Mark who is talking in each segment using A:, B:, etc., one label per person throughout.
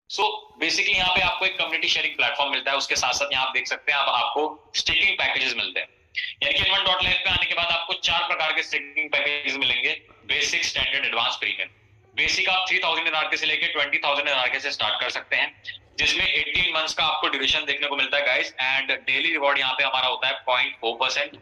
A: So basically यहाँ पे आपको एक कम्युनिटी शेयरिंग प्लेटफॉर्म मिलता है, उसके साथ साथ यहाँ आप देख सकते हैं आपको स्टेकिंग पैकेजेस मिलते हैं। यानी कि N1.life पे आने के बाद आपको 4 प्रकार के स्टेकिंग पैकेजेस मिलेंगे, basic, standard, advance, premium. Basic आप 3000 एनआरके से लेके 20,000 एनआरके से स्टार्ट कर सकते हैं, जिसमें 18 मंथ्स का आपको ड्यूरेशन देखने को मिलता है गाइस। एंड डेली रिवॉर्ड यहाँ पे हमारा होता है 0.4%,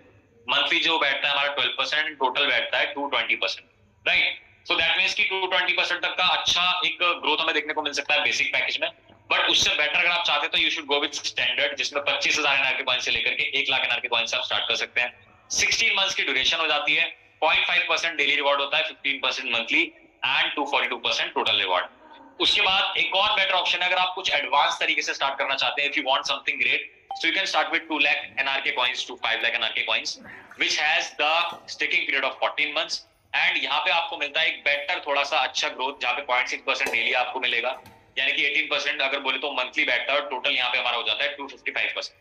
A: मंथली जो बैठता है हमारा 12%, टोटल बैठता है 220%, राइट। सो दैट मीन्स कि 220% तक का अच्छा एक ग्रोथ हमें देखने को मिल सकता है बेसिक पैकेज में। बट उससे बेटर अगर आप चाहते हैं तो you should go with standard, जिसमें 25,000 एनआरके पॉइंट से लेकर के 1 लाख एनआरके पॉइंट से आप स्टार्ट कर सकते हैं। 16 मंथ्स की ड्यूरेशन हो जाती है, 0.5% डेली रिवॉर्ड होता है, 15% मंथली एंड 242% टोटल रिवॉर्ड। उसके बाद एक और बेटर ऑप्शन है, अगर आप कुछ एडवांस तरीके से स्टार्ट करना चाहते हैं, if you want something great, so you can start with 2 lakh NRK coins to 5 lakh NRK coins, which has the sticking period of 14 months। And यहाँ पे आपको मिलता है एक बेटर थोड़ा सा अच्छा ग्रोथ, जहाँ पे 0.6% डेली आपको मिलेगा, यानी कि 18% अगर बोले तो मंथली बैठता है, और टोटल यहाँ पे हमारा हो जाता है 255%।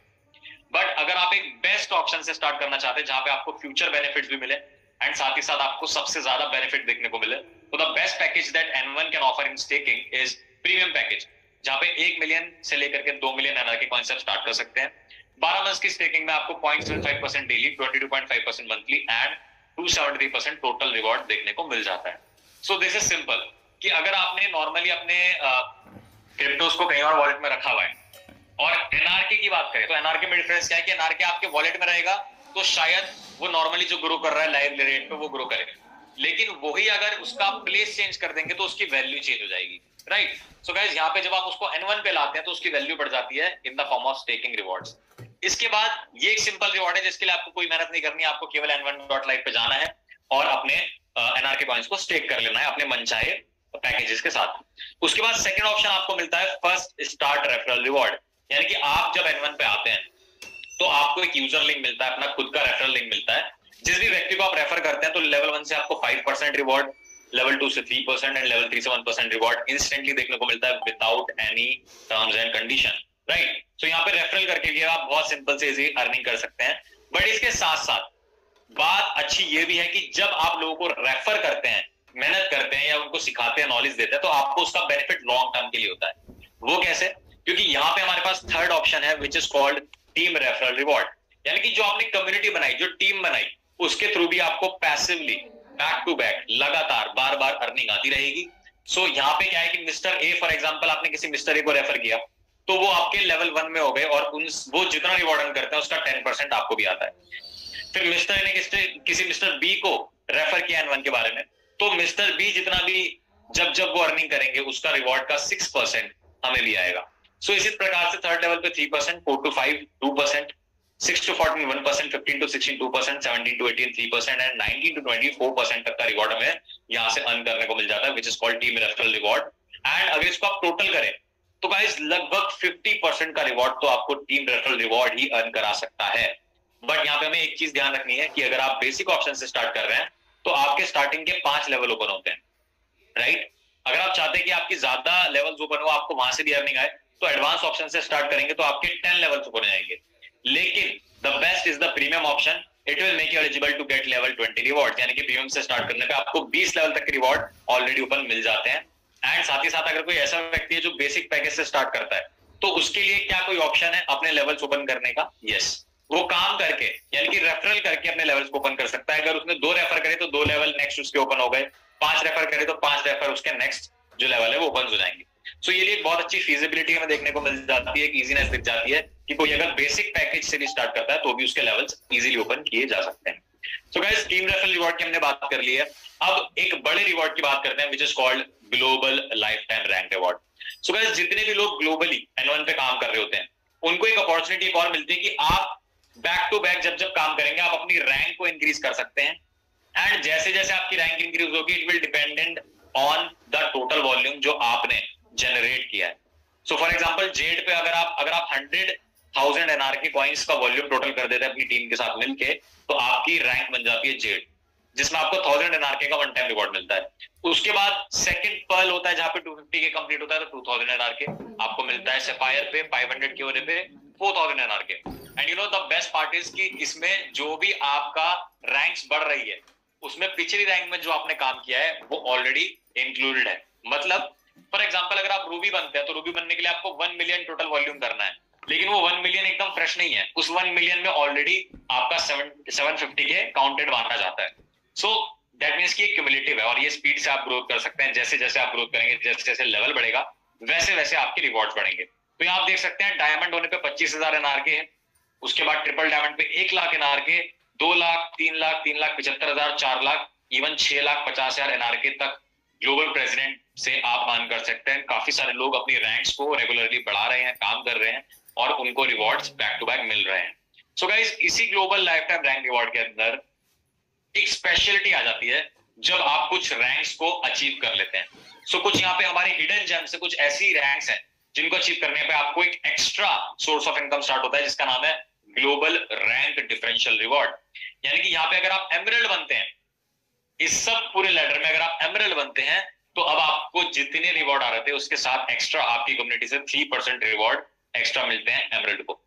A: बट अगर आप एक बेस्ट ऑप्शन से स्टार्ट करना चाहते हैं, जहाँ पे आपको फ्यूचर बेनिफिट्स भी मिले एंड साथ ही साथ आपको सबसे ज्यादा बेनिफिट देखने को मिले, तो the best package that N1 can offer in staking is premium package, जहाँ पे 1 मिलियन से लेकर के 2 मिलियन एनआरके कॉइंस आप स्टार्ट कर सकते हैं। 12 मंथ्स की स्टेकिंग में आपको 0.75% daily, 22.5% monthly and 273% total reward देखने को मिल जाता है। सो दिस इज सिंपल कि अगर आपने नॉर्मली अपने क्रिप्टोस को कहीं और वॉलेट में रखा हुआ है, और एनआरके की बात करें तो एनआरके में डिफरेंस क्या है कि एनआरके आपके वॉलेट में रहेगा तो शायद वो नॉर्मली जो ग्रो कर रहा है लाइव रेट पे वो ग्रो करेगा, लेकिन वही अगर उसका प्लेस चेंज कर देंगे तो उसकी वैल्यू चेंज हो जाएगी, राइट। सो गाइस यहाँ पे जब आप उसको N1 पे लाते हैं तो उसकी वैल्यू बढ़ जाती है in the form of staking rewards. इसके बाद ये एक सिंपल रिवॉर्ड है जिसके लिए आपको कोई मेहनत नहीं करनी है, आपको केवल N1.life पे जाना है और अपने एनआरके कॉइंस को स्टेक कर लेना है अपने मनचाहे पैकेजेस के साथ। उसके बाद सेकंड ऑप्शन आपको मिलता है फर्स्ट स्टार्ट रेफरल रिवॉर्ड, यानी कि आप जब N1 पे आते हैं तो आपको एक यूजर लिंक मिलता है, अपना खुद का रेफरल लिंक मिलता है। जिस भी व्यक्ति को आप रेफर करते हैं तो लेवल 1 से आपको 5% रिवॉर्ड, लेवल 2 से 3% एंड लेवल 3 से 1% रिवॉर्ड इंस्टेंटली देखने को मिलता है without any terms and condition, right. So यहाँ पे रेफरल करके भी आप बहुत सिंपल से इजी अर्निंग कर सकते हैं। बट इसके साथ साथ बात अच्छी ये भी है कि जब आप लोगों को रेफर करते हैं, मेहनत करते हैं या उनको सिखाते हैं, नॉलेज देते हैं, तो आपको उसका बेनिफिट लॉन्ग टर्म के लिए होता है। वो कैसे? क्योंकि यहाँ पे हमारे पास थर्ड ऑप्शन है which is called team referral reward, यानी कि जो आपने कम्युनिटी बनाई, जो टीम बनाई, उसके थ्रू भी आपको पैसिवली बैक टू बैक लगातार बार बार अर्निंग आती रहेगी। सो यहाँ पे क्या है कि मिस्टर ए फॉर एग्जांपल, आपने किसी मिस्टर ए को रेफर किया तो वो आपके लेवल 1 में हो गए और वो जितना रिवॉर्ड अर्न करते हैं उसका 10% आपको भी आता है। फिर मिस्टर ए ने किसी मिस्टर बी को रेफर किया N1 के बारे में, तो मिस्टर बी जितना भी जब वो अर्निंग करेंगे उसका रिवॉर्ड का 6% हमें भी आएगा। सो इसी प्रकार से थर्ड लेवल पे 3%, 4 to 5 2%, 6 to 14 1%, 15 to 16 2%, 17 to 18 3% and 19 to 24% तक का रिवॉर्ड हमें यहाँ से अर्न करने को मिल जाता है, which is called team referral reward. And अगर इसको आप टोटल करें तो गाइस लगभग 50% का रिवॉर्ड तो आपको टीम रेफरल रिवॉर्ड ही अर्न करा सकता है। बट यहाँ पे हमें एक चीज ध्यान रखनी है कि अगर आप बेसिक ऑप्शन से स्टार्ट कर रहे हैं तो आपके स्टार्टिंग के 5 लेवल ओपन होते हैं, राइट। अगर आप चाहते हैं कि आपकी ज्यादा लेवल्स ओपन हो, आपको वहां से भी अर्निंग आए, तो एडवांस ऑप्शन से स्टार्ट करेंगे तो आपके 10 लेवल्स ओपन हो जाएंगे। लेकिन the best is the premium option, it will make you eligible to get level 20 reward, यानी कि प्रीमियम से स्टार्ट करने पे आपको 20 लेवल तक के रिवॉर्ड ऑलरेडी ओपन मिल जाते हैं। एंड साथ ही साथ अगर कोई ऐसा व्यक्ति है जो बेसिक पैकेज से स्टार्ट करता है तो उसके लिए क्या कोई ऑप्शन है अपने लेवल्स ओपन करने का? यस, वो काम करके यानी कि रेफरल करके अपने लेवल्स को ओपन कर सकता है। अगर उसने 2 रेफर करे तो 2 लेवल नेक्स्ट उसके ओपन हो गए, 5 रेफर करे तो 5 रेफर उसके नेक्स्ट जो लेवल है वो ओपन हो जाएंगे। सो ये एक बहुत अच्छी फीजिबिलिटी हमें देखने को मिल जाती है, इजीनेस दिख जाती है कि कोई अगर बेसिक पैकेज से भी स्टार्ट करता है तो भी उसके लेवल्स इजीली ओपन किए जा सकते हैं। So guys, team referral reward की हमने बात कर ली है, अब एक बड़े रिवॉर्ड की बात करते हैं which is called global life time rank reward. So guys, जितने भी लोग ग्लोबली N1 पे काम कर रहे होते हैं उनको एक अपॉर्चुनिटी और मिलती है कि आप बैक टू बैक जब काम करेंगे आप अपनी रैंक को इंक्रीज कर सकते हैं। एंड जैसे जैसे आपकी रैंक इंक्रीज होगी it will dependent on the total volume जो आपने जनरेट किया है। सो फॉर एग्जांपल जेड पे अगर आप 100,000 एनआरके कॉइंस का वॉल्यूम टोटल कर देते हैं अपनी टीम के साथ मिलके, तो आपकी रैंक बन जाती है जेड, जिसमें आपको 1000 एनआरके का वन टाइम रिवॉर्ड मिलता है। उसके बाद सेकंड पर्ल होता है जहां पे 250 के कंप्लीट होता है तो 2000 एनआरके आपको मिलता है। सफायर पे 500 के होने पे 4000 NRK. And you know the best part is कि इसमें जो भी आपका रैंक्स बढ़ रही है उसमें पिछली रैंक में जो आपने काम किया है वो ऑलरेडी इंक्लूडेड है। मतलब फॉर एग्जाम्पल अगर आप रूबी बनते हैं तो रूबी बनने के लिए आपको 1 मिलियन टोटल वॉल्यूम करना है, लेकिन वो 1 मिलियन एकदम फ्रेश नहीं है, उस 1 मिलियन में ऑलरेडी आपका 750 के काउंटेड माना जाता है। सो दैट मीन्स कि ये क्यूमुलेटिव है और ये स्पीड से आप ग्रोथ कर सकते हैं। जैसे जैसे आप ग्रोथ करेंगे, जैसे जैसे लेवल बढ़ेगा, वैसे वैसे आपके रिवॉर्ड्स बढ़ेंगे। तो यहाँ आप देख सकते हैं डायमंड होने पे 25,000 एनआरके है, उसके बाद ट्रिपल डायमंड पे 1 lakh NRK, 2 lakh, 3 lakh, 3,75,000, 4 lakh, even 6,50,000 NRK तक ग्लोबल प्रेसिडेंट से आप अर्न कर सकते हैं। काफी सारे लोग अपनी रैंक्स को रेगुलरली बढ़ा रहे हैं, काम कर रहे हैं और उनको रिवॉर्ड्स बैक टू बैक मिल रहे हैं। सो गाइस, इसी global life time rank reward के अंदर एक स्पेशलिटी आ जाती है जब आप कुछ रैंक्स को अचीव कर लेते हैं। सो कुछ यहाँ पे हमारे हिडन जेम्स से कुछ ऐसी रैंक्स हैं जिनको अचीव करने पे आपको एक extra source of income start होता है, जिसका नाम है ग्लोबल रैंक डिफरेंशियल रिवॉर्ड। यानी कि यहाँ पे अगर आप एमरल्ड बनते हैं, इस सब पूरे लेडर में अगर आप एमरल्ड बनते हैं, तो अब आपको जितने रिवॉर्ड आ रहे थे उसके साथ एक्स्ट्रा आपकी कम्युनिटी से 3% रिवॉर्ड एक्स्ट्रा मिलते हैं एमरल्ड को।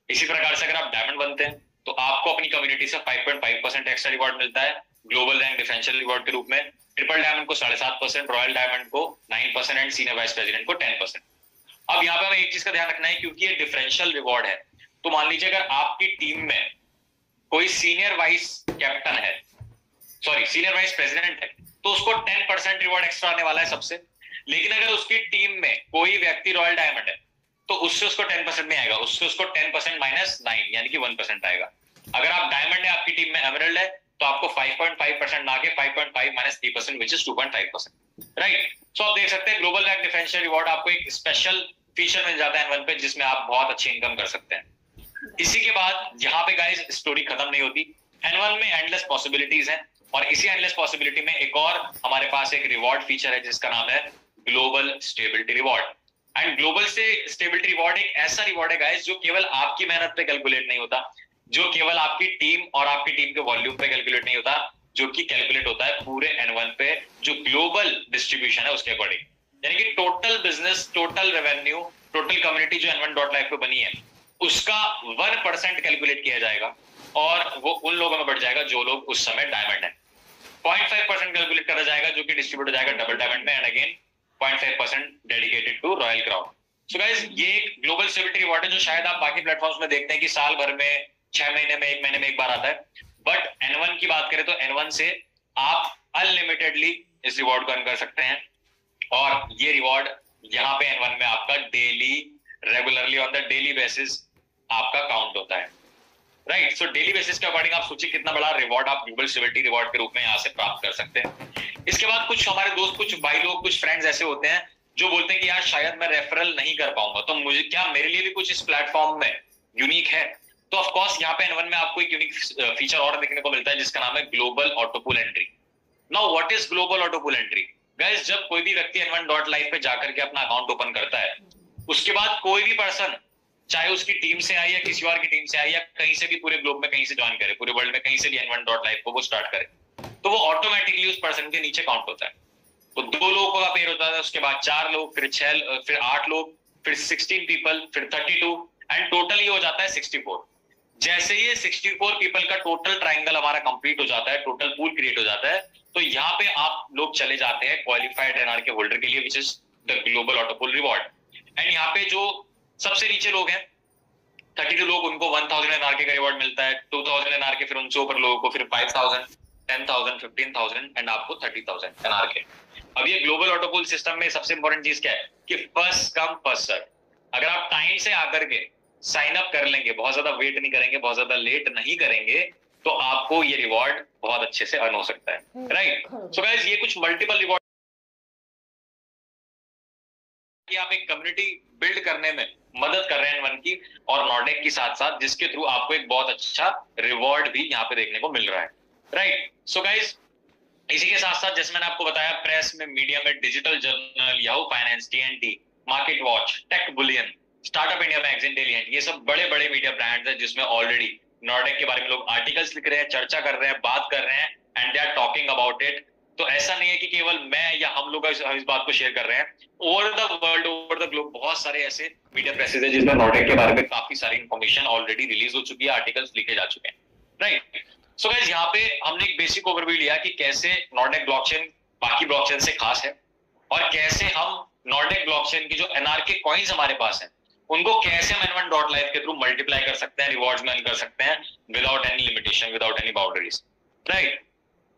A: इसी प्रकार से अगर आप डायमंड बनते हैं तो आपको अपनी कम्युनिटी से 5.5% एक्स्ट्रा रिवॉर्ड मिलता है ग्लोबल रैंक डिफरेंशियल रिवॉर्ड के रूप में। ट्रिपल डायमंड को 7.5%, रॉयल डायमंड को 9% एंड सीनियर वाइस प्रेसिडेंट को 10%। अब यहाँ पे हमें एक चीज का ध्यान रखना है, क्योंकि ये डिफरेंशियल रिवॉर्ड है, तो मान लीजिए अगर आपकी टीम में कोई सीनियर वाइस कैप्टन है, सॉरी सीनियर वाइस प्रेसिडेंट है, तो उसको 10% रिवॉर्ड एक्स्ट्रा आने वाला है सबसे। लेकिन अगर उसकी टीम में कोई व्यक्ति रॉयल डायमंड है तो उससे उसको 10% में आएगा, उससे उसको 10% माइनस 9 यानी कि 1% आएगा। अगर आप डायमंड है, आपकी टीम में एमरल्ड है, तो आपको 5.5% ना के 5.5 माइनस 3% विच इज 2.5%, राइट। सो आप देख सकते हैं ग्लोबल रैंक डिफरेंशियल रिवॉर्ड आपको एक स्पेशल फीचर मिल जाता है N1 पे, जिसमें आप बहुत अच्छी इनकम कर सकते हैं। इसी के बाद यहाँ पे गाइस स्टोरी खत्म नहीं होती, N1 में एंडलेस पॉसिबिलिटीज हैं और इसी एंडलेस पॉसिबिलिटी में एक और हमारे पास एक रिवॉर्ड फीचर है जिसका नाम है global stability reward. And global से स्टेबिलिटी रिवॉर्ड एक ऐसा रिवॉर्ड है गाइस जो केवल आपकी मेहनत पे कैलकुलेट नहीं होता, जो केवल आपकी टीम और आपकी टीम के वॉल्यूम पे कैलकुलेट नहीं होता, जो कि कैलकुलेट होता है पूरे N1 पे जो ग्लोबल डिस्ट्रीब्यूशन है उसके अकॉर्डिंग। यानी कि total business, total revenue, total community जो N1.life पे बनी है उसका 1% कैलकुलेट किया जाएगा और वो उन लोगों में बढ़ जाएगा जो लोग उस समय डायमंड है। 0.5% कैलकुलेट करा जाएगा जो कि डिस्ट्रीब्यूट हो जाएगा डबल डायमंड में, and again 0.5% dedicated to royal crown. So guys, ये एक ग्लोबल स्टेबिलिटी रिवॉर्ड है जो शायद आप बाकी प्लेटफॉर्म्स में देखते हैं कि साल भर में, 6 महीने में, 1 महीने में एक बार आता है, बट N1 की बात करें तो N1 से आप अनलिमिटेडली इस रिवॉर्ड को अर्न कर सकते हैं। और ये रिवॉर्ड यहाँ पे N1 में आपका daily, regularly on the daily basis आपका काउंट होता है, राइट। सो डेली बेसिस के अकॉर्डिंग आप सोचिए कितना बड़ा रिवॉर्ड आप ग्लोबल स्टेबिलिटी रिवॉर्ड के रूप में यहाँ से प्राप्त कर सकते हैं। इसके बाद कुछ हमारे दोस्त, कुछ भाई लोग, कुछ फ्रेंड्स ऐसे होते हैं जो बोलते हैं कि यार शायद मैं रेफरल नहीं कर पाऊंगा, तो मुझे क्या, मेरे लिए भी कुछ इस प्लेटफॉर्म में यूनिक है? तो ऑफ कोर्स यहाँ पे N1 में आपको एक यूनिक फीचर और देखने को मिलता है जिसका नाम है global autopool entry. Now what is global autopool entry? Guys, जब कोई भी व्यक्ति N1.life पे जाकर के अपना अकाउंट ओपन करता है, उसके बाद कोई भी पर्सन, चाहे उसकी टीम से आई या किसी और की टीम से आई या कहीं से भी पूरे ग्लोब में कहीं से ज्वाइन करे, पूरे वर्ल्ड में कहीं से भी N1.life को वो स्टार्ट करे, तो वो ऑटोमेटिकली उस पर्सन के नीचे काउंट होता है। तो 2 लोगों का पेयर होता है, उसके बाद 4 लोग, फिर 6, फिर 8 लोग, फिर 16 पीपल, फिर 32 एंड टोटल ये हो जाता है 64। जैसे ये 64 पीपल का टोटल ट्राइंगल हमारा कंप्लीट हो जाता है, टोटल पूल क्रिएट हो जाता है, तो यहाँ पे आप लोग चले जाते हैं क्वालिफाइड एनआरके होल्डर के लिए, which is the global autopool reward. And यहाँ पे जो सबसे नीचे लोग हैं 32 लोग, उनको 1000 एनआरके का रिवॉर्ड मिलता है, 2000 एनआरके, फिर उनसे ऊपर लोगों को फिर 5000, 10,000, 15,000 एंड आपको 30,000 एनआरके। अब ये ग्लोबल ऑटोपूल सिस्टम में सबसे इंपॉर्टेंट चीज क्या है कि फर्स्ट कम फर्स्ट सर्व। अगर आप टाइम से आकर के साइन अप कर लेंगे, बहुत ज्यादा वेट नहीं करेंगे, बहुत ज्यादा लेट नहीं करेंगे, तो आपको ये रिवॉर्ड बहुत अच्छे से अर्न हो सकता है, राइट। सो गाइस, ये कुछ मल्टीपल रिवॉर्ड कि आप एक कम्युनिटी बिल्ड करने में मदद कर रहे हैं N1 की और नॉर्डेक की साथ साथ, जिसके थ्रू आपको एक बहुत अच्छा रिवॉर्ड भी यहाँ पे देखने को मिल रहा है, राइट। सो गाइस, इसी के साथ साथ जैसे मैंने आपको बताया, प्रेस में, मीडिया में, digital journal, Yahoo finance, TNT, market watch, tech bullion, startup India magazine, daily hunt, ये सब बड़े बड़े मीडिया ब्रांड्स हैं जिसमें ऑलरेडी नॉर्डेक के बारे में लोग आर्टिकल्स लिख रहे हैं, चर्चा कर रहे हैं, बात कर रहे हैं, and they are talking about it. तो ऐसा नहीं है कि केवल मैं या हम लोग इस बात को शेयर कर रहे हैं, over the world, over the globe बहुत सारे ऐसे मीडिया प्रेसेस है जिसमें नॉर्डेक के बारे में काफी सारी इंफॉर्मेशन ऑलरेडी रिलीज हो चुकी है, आर्टिकल्स लिखे जा चुके हैं, राइट। सो गाइस, यहाँ पे हमने एक बेसिक ओवरव्यू लिया कि कैसे नॉर्डेक ब्लॉकचेन बाकी ब्लॉकचेन से खास है और कैसे हम नॉर्डिक ब्लॉकचेन की जो एनआरके कॉइन्स हमारे पास हैं, उनको कैसे हम N1.life के थ्रू मल्टीप्लाई कर सकते हैं, रिवॉर्ड्स में कर सकते हैं without any limitation, without any boundaries, right.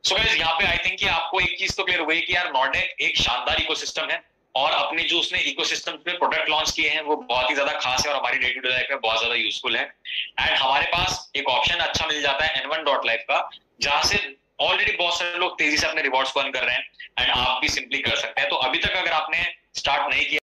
A: So guys यहाँ पे आई थिंक कि आपको एक चीज तो क्लियर हुई कि यार नॉर्डिक एक शानदार इकोसिस्टम है, और अपने जो उसने इकोसिस्टम पे प्रोडक्ट लॉन्च किए हैं वो बहुत ही ज्यादा खास है और हमारी डे टू डे लाइफ में बहुत ज्यादा यूजफुल है। एंड हमारे पास एक ऑप्शन अच्छा मिल जाता है N1.life का, जहां से ऑलरेडी बहुत सारे लोग तेजी से अपने रिवॉर्ड्स को अर्न कर रहे हैं, एंड आप भी सिंपली कर सकते हैं। तो अभी तक अगर आपने स्टार्ट नहीं किया